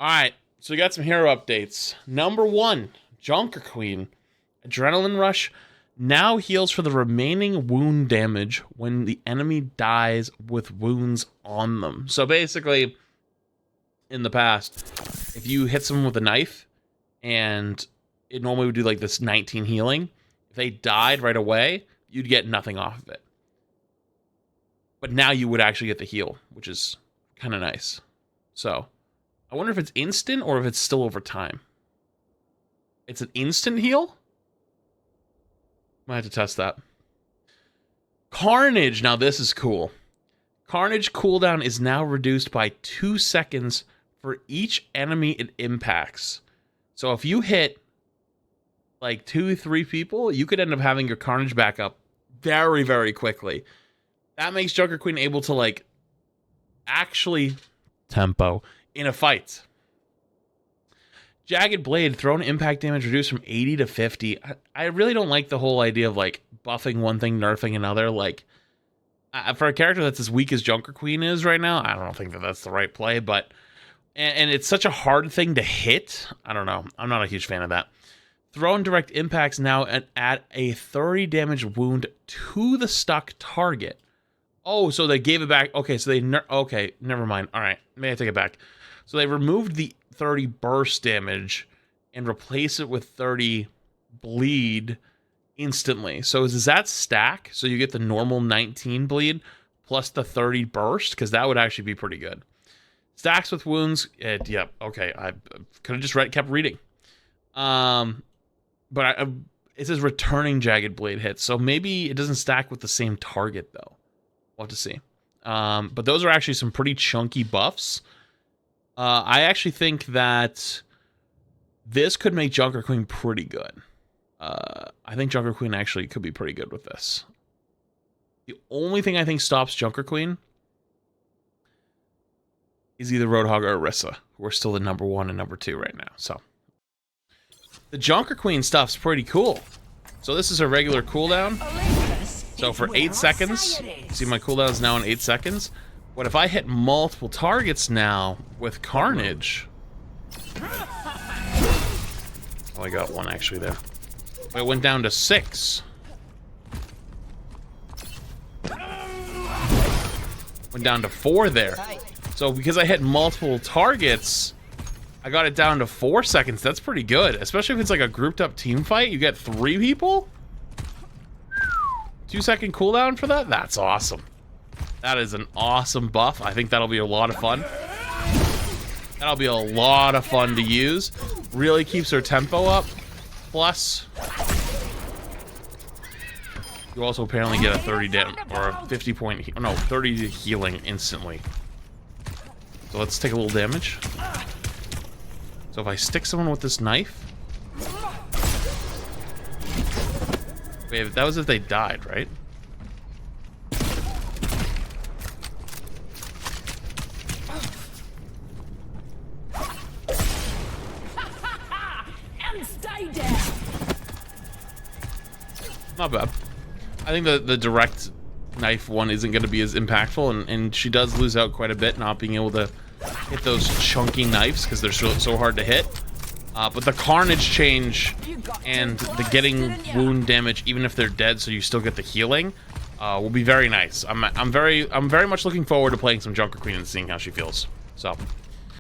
Alright, so we got some hero updates. Number 1, Junkerqueen. Adrenaline Rush now heals for the remaining wound damage when the enemy dies with wounds on them. So basically, in the past, if you hit someone with a knife, and it normally would do like this 19 healing, if they died right away, you'd get nothing off of it. But now you would actually get the heal, which is kind of nice. So, I wonder if it's instant or if it's still over time. It's an instant heal? Might have to test that. Carnage. Now this is cool. Carnage cooldown is now reduced by 2 seconds for each enemy it impacts. So if you hit like 2-3 people, you could end up having your Carnage back up very, very quickly. That makes Junkerqueen able to like actually tempo in a fight. Jagged Blade, thrown impact damage reduced from 80 to 50. I really don't like the whole idea of like buffing one thing, nerfing another. Like for a character that's as weak as Junkerqueen is right now, I don't think that that's the right play. But and it's such a hard thing to hit. I don't know. I'm not a huge fan of that. Thrown direct impacts now at a 30 damage wound to the stuck target. Oh, so they gave it back. Okay, so okay, never mind. All right, maybe I take it back. So they removed the 30 burst damage and replace it with 30 bleed instantly. So does that stack? So you get the normal 19 bleed plus the 30 burst? Because that would actually be pretty good. Stacks with wounds. Yep. Okay. I could have just kept reading. But it says returning Jagged Blade hits. So maybe it doesn't stack with the same target, though. We'll have to see. But those are actually some pretty chunky buffs. I actually think that this could make Junkerqueen pretty good. I think Junkerqueen actually could be pretty good with this. The only thing I think stops Junkerqueen is either Roadhog or Orisa, who are still the number 1 and number 2 right now. So the Junkerqueen stuff's pretty cool. So this is a regular cooldown. So for 8 seconds, see my cooldown is now in 8 seconds. What if I hit multiple targets now with Carnage? Oh, I got one actually there. It went down to 6. Went down to 4 there. So because I hit multiple targets, I got it down to 4 seconds. That's pretty good, especially if it's like a grouped up team fight. You get 3 people? 2-second cooldown for that? That's awesome. That is an awesome buff. I think that'll be a lot of fun. That'll be a lot of fun to use. Really keeps her tempo up. Plus, you also apparently get a 30 damage or a 50 point, no, 30 healing instantly. So let's take a little damage. So if I stick someone with this knife. Wait, that was if they died, right? Not bad. I think the direct knife one isn't going to be as impactful, and she does lose out quite a bit not being able to hit those chunky knives because they're so hard to hit. But the Carnage change and the getting wound damage, even if they're dead, so you still get the healing, will be very nice. I'm very much looking forward to playing some Junkerqueen and seeing how she feels. So.